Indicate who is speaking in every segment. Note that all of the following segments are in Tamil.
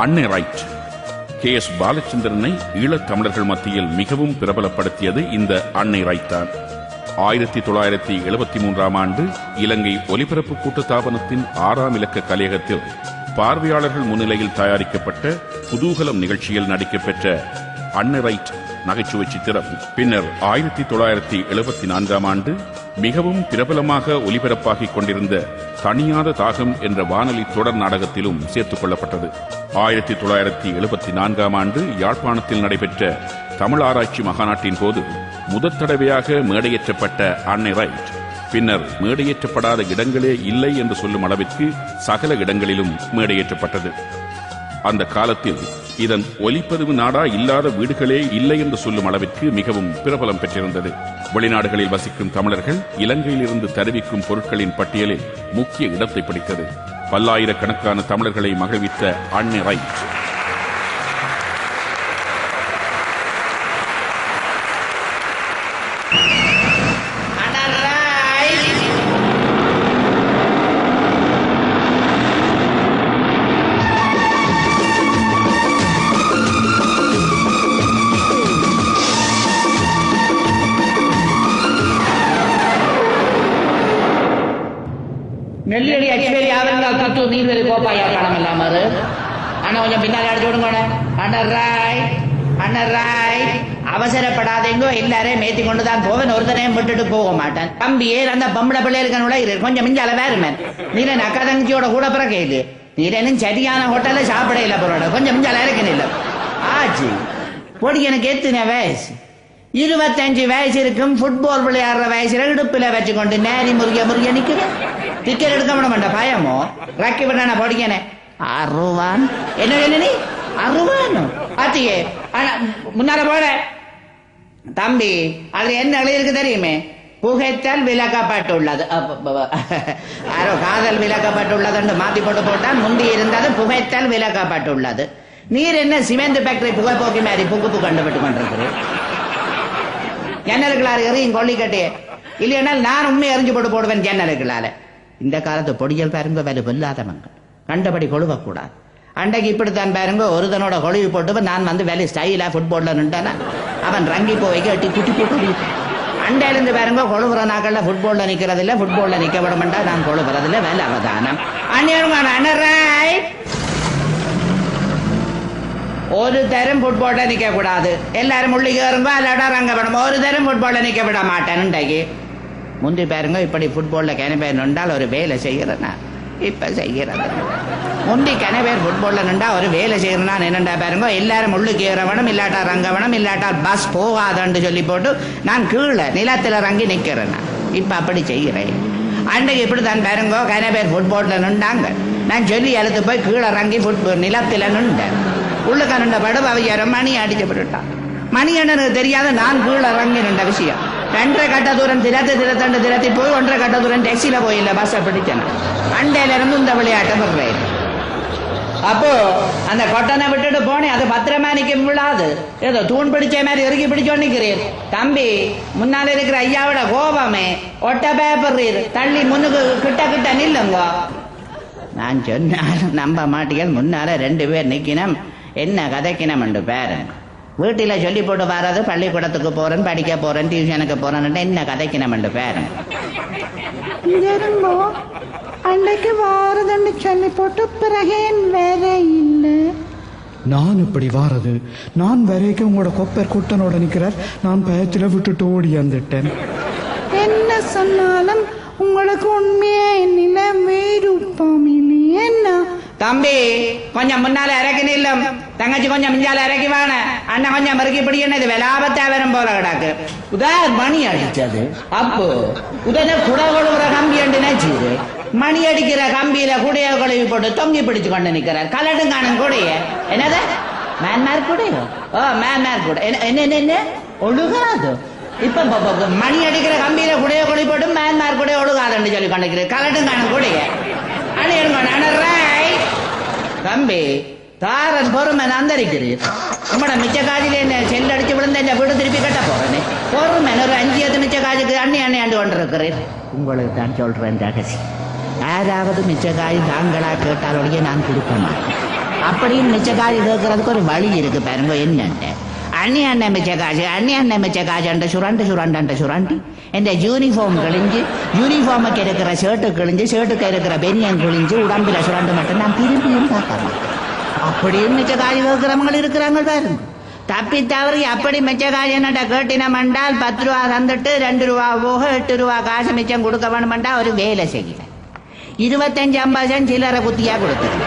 Speaker 1: அன்னை ரைட். KS பாலச்சந்திரனை ஈழத் தமிழர்கள் மத்தியில் மிகவும் பிரபலப்படுத்தியது இந்த அன்னை ரைட் தான். 1973 ஆண்டு இலங்கை ஒலிபரப்பு கூட்டுத்தாபனத்தின் 6ஆம் இலக்க கலையகத்தில் பார்வையாளர்கள் முன்னிலையில் தயாரிக்கப்பட்ட குதூகலம் நிகழ்ச்சியில் நடிக்கப்பெற்ற அன்னை ரைட் நகைச்சுவை சித்திரம் பின்னர் 1974 ஆண்டு மிகவும் பிரபலமாக ஒலிபரப்பாகிக் கொண்டிருந்த தணியாத தாகம் என்ற வானொலி தொடர் நாடகத்திலும் சேர்த்துக் கொள்ளப்பட்டது. 1974 ஆண்டு யாழ்ப்பாணத்தில் நடைபெற்ற தமிழ் ஆராய்ச்சி மகாநாட்டின் போது முதற் தடவையாக மேடையேற்றப்பட்ட அன்னை ரைட் பின்னர் மேடையேற்றப்படாத இடங்களே இல்லை என்று சொல்லும் அளவிற்கு சகல இடங்களிலும் மேடையேற்றப்பட்டது. அந்த காலத்தில் இதன் ஒலிப்பதிவு நாடா இல்லாத வீடுகளே இல்லை என்று சொல்லும் அளவிற்கு மிகவும் பிரபலம் பெற்றிருந்தது. வெளிநாடுகளில் வசிக்கும் தமிழர்கள் இலங்கையில் இருந்து தெரிவிக்கும் பொருட்களின் பட்டியலில் முக்கிய இடத்தை பிடித்தது. பல்லாயிரக்கணக்கான தமிழர்களை மகிழ்வித்த அன்னை ரைட்
Speaker 2: நெல்லடி அடிவேலி யாவெல்லாம் தத்து நீர்வேலி கோப்பாயா பணம் இல்லாம ஆனா கொஞ்சம் பின்னாடி அடிச்சு விடுங்க. அண்ணராய் அவசரப்படாதீங்கோ, எல்லாரையும் மேத்தி கொண்டுதான் போவேன், ஒருத்தனையும் விட்டுட்டு போக மாட்டேன். தம்பியே அந்த பொம்பளை பிள்ளைகளுக்கு கொஞ்சம் மிஞ்சால வேறுமே. நீல அக்கா தங்கச்சியோட கூட பிறகு நீரனும் சரியான ஹோட்டல்ல சாப்பிட இல்ல போறோட கொஞ்சம் மிஞ்சால இருக்கணும் இல்ல ஆச்சு பொடி. எனக்கு எத்தனை வயசு? 25 வயசு இருக்கும். ஃபுட்பால் விளையாடுற வயசுல இடுப்புல வச்சுக்கொண்டு நேரி முருகிய நிக்கிறேன். டிக்கெட் எடுக்க மாட்டேன் பயமோ ரக்கி விட்டான படிக்கனே. அருவான் என்ன நீ அருவான் பாத்தியே முன்னால போட தம்பி. அது என்ன எழுதிருக்கு தெரியுமே? புகைத்தல் விலக்கப்பட்டுள்ளது. யாரோ காதல் விலக்கப்பட்டுள்ளது மாத்தி போட்டா முந்தி இருந்தது புகைத்தல் விலக்கப்பட்டுள்ளது. நீர் என்ன சிமெண்ட் ஃபேக்டரி புகை போக்கி மாதிரி புக்கு கண்டுபிட்டு கொண்டிருக்கிறேன். ஜன்னலுக்குள்ளாரு எறியும் கொல்லிக்கட்டே இல்லையா? நான் உண்மை எறிஞ்சு போடுவேன் ஜன்னலுக்குள்ளால. இந்த காலத்து பொடியல் பாருங்க வேலை வெல்லாதவங்க கண்டபடி கொழுவக்கூடாது. அன்றைக்கு இப்படித்தான் பாருங்க ஒருதனோட கொழுவி போட்டு நான் வந்து வேலை ஸ்டைலா ஃபுட்பால்ல நின்றானா அவன் ரங்கி போய்க்கு எட்டி குட்டி போட்டு அண்டையிலிருந்து பாருங்க கொழுவுற நாக்கள்ல ஃபுட்பால்ல நிக்கிறது இல்ல, ஃபுட்பால்ல நிக்க விட மாட்டா நான் கொழுவுறதுல வேலை அவதானம். அண்ணராய் ஒரு தரம் ஃபுட்பால்ல நிக்க கூடாது. எல்லாரும் முள்ளிக்கு வருங்க அல்லாடா ரங்க வேணும். ஒரு தரம் ஃபுட்பால்ல நிக்க விட மாட்டேன். இன்றைக்கு முந்தி பாருங்க இப்படி ஃபுட்பால்ல கனவேர் நின்றால் ஒரு வேலை செய்யறேன்னா இப்ப செய்யறது. முந்தி கனவேர் ஃபுட்பால்ல நின்றா ஒரு வேலை செய்யறேன்னா என்னண்டா பாருங்க எல்லாரும் முள்ளுக்கு ஏறவனும் இல்லாட்டா ரங்கவனும் இல்லாட்டா பஸ் போகாதன்னு சொல்லி போட்டு நான் கீழே நிலத்துல ரங்கி நிக்கிறேன். இப்ப அப்படி செய்யறேன். அன்றைக்கு இப்படித்தான் பாருங்க கனவேர் ஃபுட்பால்ல நின்றாங்க. நான் சொல்லி அழுத்து போய் கீழே ரங்கி நிலத்துல நின்றேன். உள்ளுக்க நின்ற படு அவையார மணி அடிச்சு விட்டுட்டான். மணி எனக்கு தெரியாத நான் கீழே இறங்கி நின்ற விஷயம். 2.5 கட்ட தூரம் திரத்தி போய் 1.5 கட்ட தூரம் டாக்ஸில போயில்ல பஸ்ஸை பிடிச்சேன். அண்டையில இருந்து இந்த விளையாட்டை விடுறேன். அப்போ அந்த கொட்டனை விட்டுட்டு போனேன். அது பத்திரமா நிக்க விழாது. ஏதோ தூண் பிடிச்ச மாதிரி இறுக்கி பிடிச்சோன்னு நிக்கிறேன். தம்பி முன்னால இருக்கிற ஐயாவோட கோபமே ஒட்ட பேப்பர் தள்ளி முன்னுக்கு கிட்ட நில்லுங்க. நான் சொன்னாலும் நம்ப மாட்டீங்க. முன்னால 2 பேர் நிக்கணும். என்ன கதைக்கணும் என்று பேரன் வீட்டில் சொல்லி போட்டு வர்றது பள்ளிக்கூடத்துக்கு போறேன், படிக்க போறேன், டியூஷனுக்கு போறேன், என்ன கதைக்கணும் என்று பேரன் அன்னைக்கு வாரதுன்னு சொல்லி போட்டு பிறகு வேற இல்லை.
Speaker 3: நான் இப்படி வாரது நான் வரைக்கும் உங்களோட கொப்பர் குட்டனோட நிக்கிறார். நான் பயத்துல விட்டுட்டு ஓடி வந்துட்டேன்.
Speaker 2: என்ன சொன்னாலும் உங்களுக்கு உண்மையே நிலைமை ரூபம் இல்லையே. என்ன தம்பி கொஞ்சம் முன்னால இறக்கி நில்லும். தங்கச்சி கொஞ்சம் மிஞ்சால இறக்கி வான. அண்ணன் கொஞ்சம் மறுக்கி பிடிக்கணும். இது விலாபத்தா வரும் போல கிடாக்கு. உதார் மணி அடிச்சது. அப்போ உடனே குட கொழுவுற கம்பி என்று நினைச்சு மணி அடிக்கிற கம்பியில குடைய கழுவி போட்டு தொங்கி பிடிச்சு கொண்டு நிக்கிறார். கலடும் காணும் கூடைய என்னது மேன்மார் கூடையோ? ஓ மேன்மார் கூட என்ன ஒழுகாது. இப்ப மணி அடிக்கிற கம்பியில குடைய கழுவி போட்டு மேன்மார் கூட ஒழுகாதுன்னு சொல்லி கொண்டிருக்கிறேன். கலடும் காணும் கூடைய அண்ணன் தம்பி தாரன் பொறுமை அந்தரிக்கிறீர். உங்களோட மிச்ச காஜில என்ன செல் அடிச்சு விழுந்த இந்த வீடு திருப்பி கட்ட போறேன்னு பொறுமை ஒரு 5 மிச்ச காஜுக்கு அண்ணி ஆண்டு கொண்டிருக்கிறேன். உங்களுக்கு தான் சொல்றேன் ரகசியம். யாராவது மிச்ச காய் தாங்களா கேட்டாலோடைய நான் கொடுக்க மாட்டேன். அப்படின்னு மிச்ச காசு கேட்கறதுக்கு ஒரு வழி இருக்கு பாருங்க. என்னன்ட்டு அண்ணி அண்ணன் மிச்ச காசு, அண்ணி அண்ணன் மிச்ச காசு சுரண்டு என் யூனிஃபார்ம் கிழிஞ்சு, யூனிஃபார்முக்கு இருக்கிற ஷர்ட்டு கிழிஞ்சு, ஷர்ட்டுக்கு இருக்கிற பெனியன் கிழிஞ்சு, உடம்புல சுரண்டு மட்டும் நான் திரும்பியும் பார்க்கலாம். அப்படியும் மிச்ச காசு கேட்கிறவங்க இருக்கிறாங்க பாருங்க. தப்பி தவறி அப்படி மிச்ச காசு என்னட்ட கேட்டினம் என்றால் 10 ரூபா தந்துட்டு 2 ரூபா போக 8 ரூபா காசு மிச்சம் கொடுக்க வேணுமெண்டா ஒரு வேலை செய்யல. 25-50 சில்லறை குத்தியா கொடுத்தது.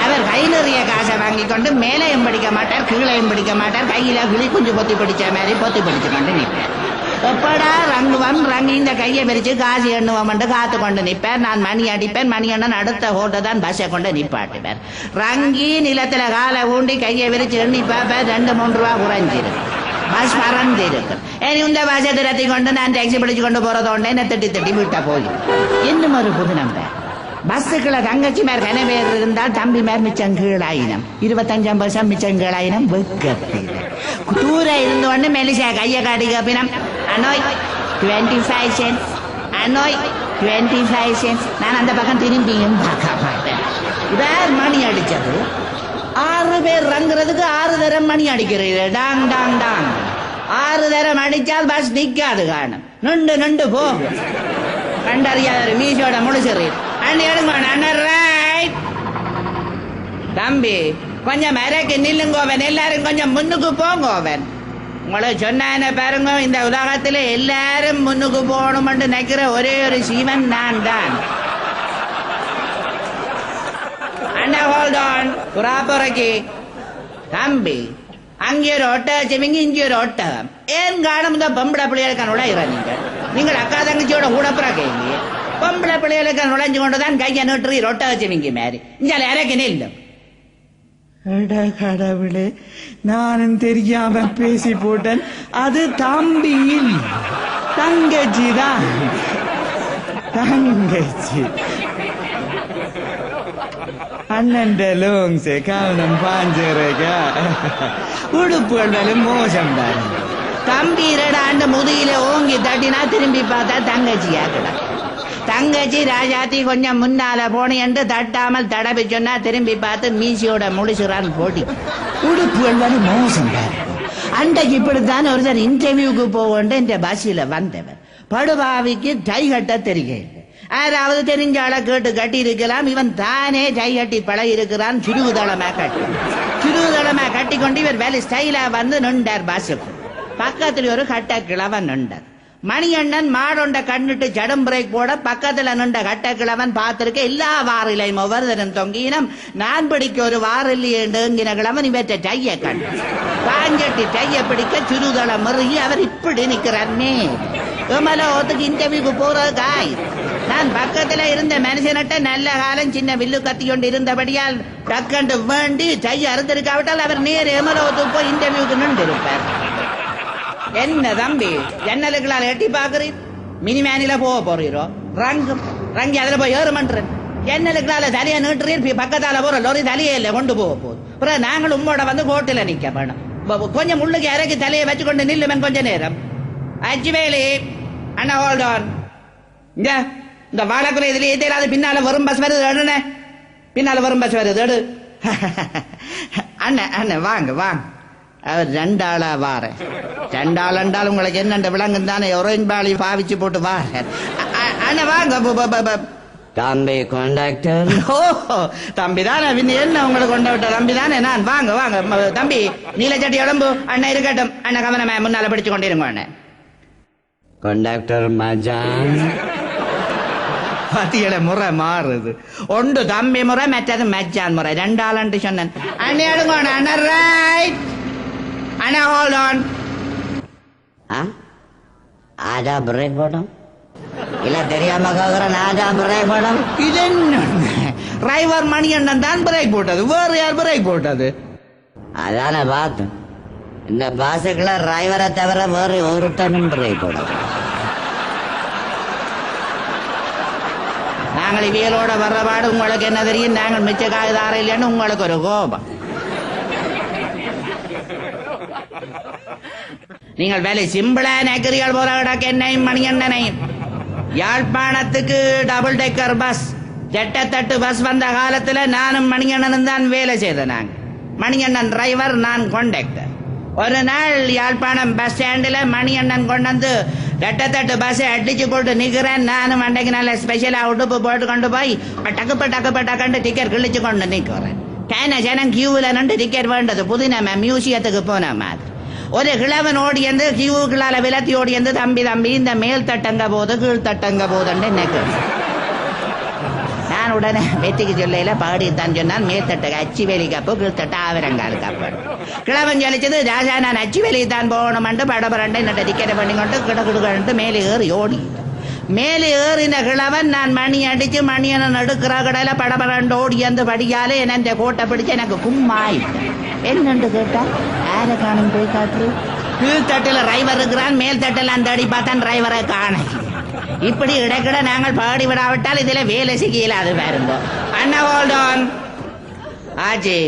Speaker 2: அவர் கை நிறைய காசை வாங்கி கொண்டு மேலையும் படிக்க மாட்டார், கீழையும் படிக்க மாட்டார், கையில கிளி குஞ்சு பொத்தி பிடிச்ச மாதிரி பொத்தி பிடிச்சு கொண்டு நிற்பார். எப்படா ரங்கி இந்த கையை பிரிச்சு காசு எண்ணுவோம் காத்து கொண்டு நிற்பார். நான் மணி அடிப்பேன், மணி அண்ணன் அடுத்த ஹோட்டை தான் பஸ்ஸை கொண்டு நிப்பாட்டுவார். ரங்கி நிலத்துல காலை ஊண்டி கையை விரிச்சு எண்ணி பார்ப்பார். 2-3 ரூபா குறைஞ்சிருக்கு. பஸ் மறந்து இருக்கு. இந்த பஸ்ஸை திரட்டி கொண்டு நான் டாக்ஸி பிடிச்சு கொண்டு போறதோண்டே என்ன திட்டி விட்டா போய் இன்னும் ஒரு புது நம்பர். பஸ்ஸுக்குள்ள தங்கச்சி மேர் கனவேர் இருந்தால் தம்பி மேர் மிச்சம் கீழாயினம், 25% மிச்சம் கீழாயினம். வெக்கத்தில் தூர இருந்து கொண்டு மெலிசா கையை காட்டி கப்பினம். அனோய் 25 cents, அனோய் 25 cents. நான் அந்த பக்கம் திரும்பியும் பார்க்க மாட்டேன். வேற மணி அடிச்சது 6 பேர் ரங்குறதுக்கு 6 தரம் மணி அடிக்கிறீர்கள். டாங் டாங் டாங் 6 தரம் அடிச்சால் பஸ் நிக்காது. காணும் நின்று போகும். கண்டறியாத மீசோட முடிச்சிடுறீர். தம்பி கொஞ்சம் இறக்கி நில்லுங்கோவன், எல்லாரும் கொஞ்சம் முன்னுக்கு போங்கோவன். உங்களை சொன்ன பாருங்க, இந்த உலகத்துல எல்லாரும் முன்னுக்கு போகணும்னு நினைக்கிற ஒரே ஒரு சீவன் நான் தான். அண்ணா ஹோல்ட் ஆன். புறாப்புறக்கி தம்பி அங்கே ஒரு ஒட்டகச்சிவிங்க, இங்கே ஒரு ஒட்டகம். ஏன் காணும் இந்த பொம்பளை பிள்ளைகளுக்கு நுழையிற நீங்கள் அக்கா தங்கச்சியோட கூட புறக்கீங்க. பொம்பளை பிள்ளைகளுக்கு நுழைஞ்சு கொண்டுதான் கையை நட்டுறீ ஒட்டகச்சிவிங்க மாதிரி. இங்கே இறக்கி நில்லும்.
Speaker 3: கடவுளே, நானும் தெரியாம பேசி போட்டேன். அது தம்பியில் தங்கச்சி தான். தங்கச்சி அண்ணன் லோங்ஸே கவனம் பாஞ்சரகா உடுப்புகள் மேலும் மோசம் தான்.
Speaker 2: தம்பி 2 ஆண்டு முதுகில ஓங்கி தட்டினா திரும்பி பார்த்தா தங்கச்சியா கிடா. தங்கச்சி ராஜாத்தி கொஞ்சம் முன்னால போன என்று தட்டாமல் தடவி சொன்னா திரும்பி பார்த்து மீசியோட முடிச்சுறான் போட்டி. உடுப்புகள் வந்து மோசம். அன்றைக்கு இப்படித்தான் ஒருத்தர் இன்டர்வியூக்கு போவோண்டு இந்த பஸ்ஸில் வந்தவர். படுபாவிக்கு டை கட்ட தெரியல. யாராவது தெரிஞ்ச ஆளை கேட்டு கட்டி இருக்கலாம். இவன் தானே டை கட்டி பழகி இருக்கிறான். சுருகுதளமா கட்டி கொண்டு இவர் வேலை ஸ்டைலா வந்து நின்றார். பஸ்ஸுக்கு பக்கத்துல ஒரு கட்ட கிழவன் நின்றார். மணியண்ணன் மாடொண்ட கண்ணிட்டு ஜடம் பிரேக் போட பக்கத்துல நின்ற கட்ட கிழவன் பார்த்திருக்க. எல்லா வாரிலையும் ஒவ்வொருத்தரும் தொங்கினம். நான் பிடிக்க ஒரு வாரில்லையேங்கின கிழவன் இவற்றை டைய கண்டு பாஞ்சட்டி டைய பிடிக்க சுருதளம் முருகி அவர் இப்படி நிக்கிறார்னே. விமலோத்துக்கு இன்டர்வியூக்கு போறதுக்காய் நான் பக்கத்துல இருந்த மனுஷனிட்ட நல்ல காலம் சின்ன வில்லு கத்தி கொண்டு இருந்தபடியால் டக்கண்டு வேண்டி டைய அறுந்திருக்காவிட்டால் அவர் நேர் விமலோத்துக்கு போய் இன்டர்வியூக்கு நின்று இருப்பார். என்ன தம்பி ஜன்னலுக்குள்ளால எட்டி பாக்குறீர்? மினிமேனில போக போறீரோ? ரங்கி அதுல போய் ஏறுமன்றேன். ஜன்னலுக்குள்ளால தலையை நீட்டுறீர். பக்கத்தால போற லோரி தலையே இல்லை கொண்டு போக போகுது. அப்புறம் நாங்கள் உம்மோட வந்து கோட்டில நிக்க வேணும். கொஞ்சம் முள்ளுக்கு இறக்கி தலையை வச்சுக்கொண்டு நில்லுமன் கொஞ்ச நேரம். அச்சுவேலி அண்ணா ஹோல்ட் ஆன். இந்த வாழக்குறை இதுல ஏதாவது பின்னால வரும் பஸ் வருது. பின்னால வரும் பஸ் வருது எடு. அண்ணன் வாங்க வாங்க. அவர் 2 ஆளா வார. 2 ஆள் என்றால் உங்களுக்கு என்னென்ன விலங்கு தானே ஒரேஞ்ச் பாலி பாவிச்சு போட்டு வார. அண்ணா வாங்க.
Speaker 4: தம்பி கண்டக்டர்.
Speaker 2: ஓ தம்பி தானே என்ன உங்களுக்கு கொண்டு விட்ட தம்பி தானே நான். வாங்க வாங்க தம்பி. நீலச்சட்டி உடம்பு அண்ணா இருக்கட்டும். அண்ணா கவனமே முன்னால பிடிச்சு கொண்டிருங்க. அண்ணன்
Speaker 4: கண்டக்டர் மஜான்.
Speaker 2: பத்தியில முறை மாறுது. ஒன்று தம்பி முறை, மற்றது மச்சான் முறை. 2 ஆள் சொன்னேன். அண்ணே எடுங்க அண்ணா. ரைட் அண்ணா ஹோல்ட் ஆன்.
Speaker 4: ஆஜா பிரேக் போடும் இல்ல தெரியாம கேக்குறேன். ஆஜா பிரேக் போடும்.
Speaker 2: இது என்ன டிரைவர் மணி அண்ணன் தான் பிரேக் போட்டது. வேறு யார் பிரேக் போட்டது?
Speaker 4: அதான பார்த்தேன். இந்த பாசுக்குள்ள டிரைவரை தவிர வேறு ஒருத்தனும் பிரேக் போடும்.
Speaker 2: நாங்கள் இவியலோட வர்றபாடு உங்களுக்கு என்ன தெரியும்? நாங்கள் மிச்ச காய்தார இல்லைன்னு உங்களுக்கு ஒரு கோபம். நீங்கள் வேலை சிம்பிளா நெக்கிறீர்கள் போல கிடக்க என்னையும் மணியண்ணனையும். யாழ்ப்பாணத்துக்கு டபுள் டெக்கர் பஸ் ஜட்டத்தட்டு பஸ் வந்த காலத்துல நானும் மணியண்ணனும் தான் வேலை செய்தனாங்க. மணியண்ணன் டிரைவர், நான் கண்டக்டர். ஒரு நாள் யாழ்ப்பாணம் பஸ் ஸ்டாண்டில் மணியண்ணன் கொண்டு வந்து ஜட்டத்தட்டு பஸ்ஸை அடிச்சு போட்டு நிற்கிறேன். நானும் அன்றைக்கு நல்ல ஸ்பெஷலாக உடுப்பு போட்டு கொண்டு போய் டக்குண்டு டிக்கெட் கிழிச்சு கொண்டு நிற்கிறேன். ஜனம் கியூவில் நின்று டிக்கெட் வேண்டது. புதுநம மியூசியத்துக்கு போன மாதிரி ஒரு கிழவன் ஓடியந்து கியூக்களால் விலத்தி ஓடியந்து, தம்பி இந்த மேல் தட்டங்க போது கீழ் தட்டங்க போதுன்னு நினைக்கிறேன். நான் உடனே வெற்றிக்கு சொல்லையில பாடித்தான் சொன்னான், மேல்தட்டு அச்சிவேலி கப்பு கீழ்த்தட்டு ஆவரங்கால் கப்பு. கிழவன் சொல்லிச்சது, ராஜா நான் அச்சிவேலிக்கு தான் போகணும்ட்டு படபரண்டு என்னட்ட டிக்கெட்டை பண்ணி கொண்டு கிடக்குடுக்கட்டு மேலே ஏறி ஓடி. மேலே ஏறின கிழவன் நான் மணி அடிச்சு மணியனை நடுக்கிற கடையில படபரண்டு ஓடி அந்த படியால என்ன கோட்டை பிடிச்சு எனக்கு கும்மாயிட்டேன். என்னண்டு கேட்டா யாரை காணும் போய் காட்டுரு. கீழ்த்தட்டுல டிரைவர் இருக்கிறான், மேல் தட்டில் அந்த அடி பார்த்தான் டிரைவரை காண. இப்படி இடைக்கிட நாங்கள் பாடி விடாவிட்டால் இதுல வேலை செய்யல. அது பாருங்க அண்ணா, ஹோல்ட் ஆன். ஆச்சி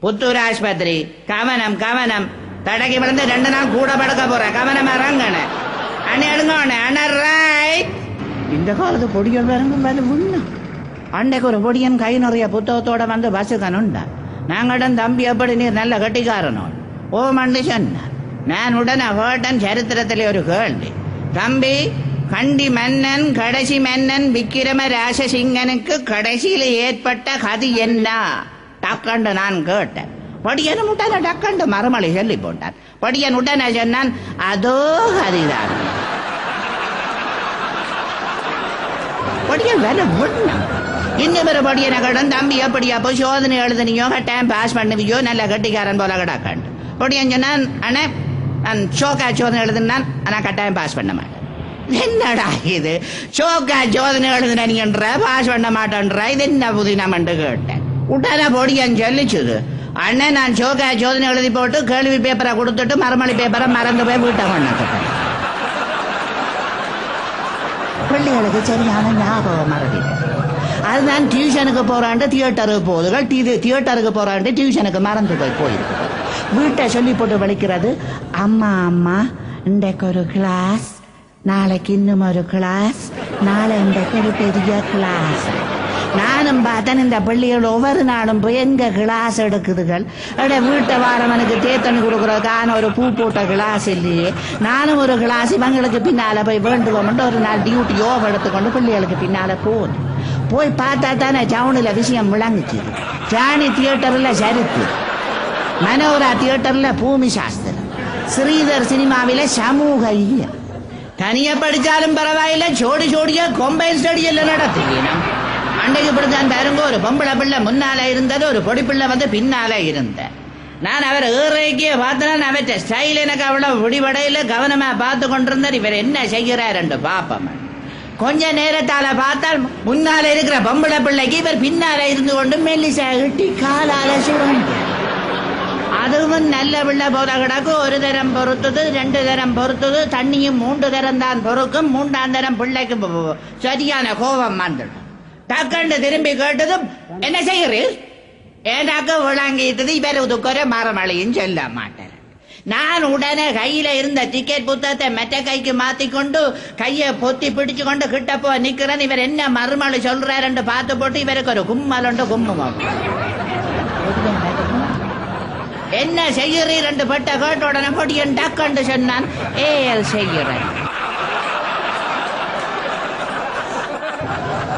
Speaker 2: புத்தூர் ஆஸ்பத்திரி, கவனம் கவனம். தடக்கி விழுந்து 2 நாள் கூட படுக்க போறேன். கவனம் இறங்கண அண்ணா, எடுங்க அண்ணா. ரைட். இந்த காலத்து பொடிகள் பாருங்க உண்ணா. அன்றைக்கு ஒரு பொடியன் கை நிறைய புத்தகத்தோட வந்து பஸ்ஸுக்கணுண்டா. நாங்களிடம் தம்பி எப்படி நீர் நல்ல கட்டிக்காரனோ ஓ மண்டு சொன்னார். நான் உடனே கேட்டன் சரித்திரத்திலே ஒரு கேள்வி. தம்பி, கண்டி மன்னன் கடைசி மன்னன் விக்கிரம ராசசிங்கனுக்கு கடைசியில் ஏற்பட்ட கதி என்ன டக்கண்டு நான் கேட்டேன். படியன் உடனே டக்கண்டு மறுமொழி சொல்லி போட்டான். படியன் உடனே சொன்னான், அதோ கதிதான். படியன் வேலை ஒண்ணா. இன்னும் ஒரு படியனை கடன், தம்பி எப்படியா போய் சோதனை எழுதுனியோ டைம் பாஸ் பண்ணுவியோ நல்ல கட்டிக்காரன் போல கிடக்காண்டு. படியன் சொன்னான், அண்ணே நான் சோக்கா சோதனை எழுதுனான், ஆனால் கட்டாயம் பாஸ் பண்ண மாட்டேன். என்னடா இது, சோக்கா சோதனை எழுதுனீங்கன்ற பாஸ் பண்ண மாட்டேன்ற, இது என்ன புதினமென்று கேட்டேன். உடனே பொடியன் சொல்லிச்சுது, அண்ணன் நான் சோக்கா சோதனை எழுதி போட்டு கேள்வி பேப்பரை கொடுத்துட்டு மறுமொழி பேப்பரை மறந்து போய் வீட்டை கொண்டாக்கிட்டேன். பிள்ளைகளுக்கு சரியான ஞாபகம் மறதி. அதுதான் டியூஷனுக்கு போறாண்டு தியேட்டருக்கு போகுதுகள், தியேட்டருக்கு போறாண்டு டியூஷனுக்கு மறந்து போயிருக்கு. வீட்டை சொல்லி போட்டு வலிக்கிறது, அம்மா இன்றைக்கு ஒரு கிளாஸ், நாளைக்கு இன்னும் ஒரு கிளாஸ், நாளை இன்றைக்கு ஒரு பெரிய கிளாஸ். நானும் பார்த்தேன் இந்த பிள்ளைகள் ஒவ்வொரு நாளும் போய் எங்க கிளாஸ் எடுக்குதுகள். வீட்டை வாரவனுக்கு தேத்தண்ணி கொடுக்குறதுக்கான ஒரு பூ போட்ட கிளாஸ் இல்லையே. நானும் ஒரு கிளாஸ் இவங்களுக்கு பின்னால போய் வேண்டுவோம்ட்டு ஒரு நாள் டியூட்டி யோக எடுத்துக்கொண்டு பிள்ளைகளுக்கு பின்னால போய் பார்த்தா தானே டவுனில் விஷயம் விளங்குச்சு. ஜானி தியேட்டர்ல சரித்து, மனோரா தியேட்டர்ல பூமி சாஸ்திரம், ஸ்ரீதர் சினிமாவில சமூக இயல். தனியா படிச்சாலும் பரவாயில்ல, ஜோடியா கொம்பைன் ஸ்டடியில் நடத்துவீனம். அன்றைக்கு இப்படித்தான் பாருங்க, ஒரு பொம்பளை பிள்ளை முன்னால இருந்தது, ஒரு பொடி பிள்ளை வந்து பின்னால இருந்த. நான் அவர் ஏறைக்கே பார்த்தேன், அவற்ற ஸ்டைல் எனக்கு அவ்வளவு முடிவடையில கவனமா பார்த்து கொண்டிருந்தார். இவர் என்ன செய்கிறார் என்று பாப்பம். கொஞ்ச நேரத்தால பார்த்தால் முன்னால இருக்கிற பொம்பளை பிள்ளைக்கு இவர் பின்னால இருந்து கொண்டு மெல்லிசா இட்டி காலால சுரண்டு. அதுவும் நல்ல பிள்ளை போல கிடக்கு. 1 தரம் பொறுத்தது, 2 தரம் பொறுத்தது, தண்ணியும் 3 தரம் தான் பொறுக்கும். 3ஆம் தரம் பிள்ளைக்கு சரியான கோபம் வந்துடும். டக்கண்டு திரும்பி கேட்டதும், என்ன செய்கிறீர் ஏனாக்க விளங்கிட்டது. இவர் உதுக்குற மரமழையும் சொல்ல மாட்டேன். நான் உடனே கையில இருந்த டிக்கெட் புத்தகத்தை மெட்ட கைக்கு மாத்திக்கொண்டு கையை பொத்தி பிடிச்சு கொண்டு கிட்ட போ நிக்கிறேன். இவர் என்ன மறுமொழி சொல்றாரு பார்த்து போட்டு இவருக்கு ஒரு கும்மலுண்டு கும்முமா. என்ன செய்கிறீர் என்று பட்ட கேட்ட உடனே பொடியன் டக்கண்டு சொன்னான், ஏஎல் செய்கிறேன்.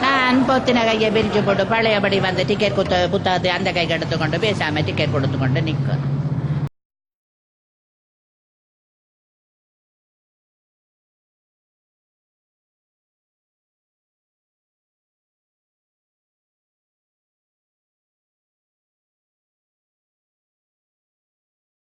Speaker 2: நான் பொத்தின கையை பிரிச்சு போட்டு பழையபடி வந்து டிக்கெட் புத்தகத்தை அந்த கைக்கு எடுத்துக்கொண்டு பேசாம டிக்கெட் கொடுத்து கொண்டு நிற்கிறேன்.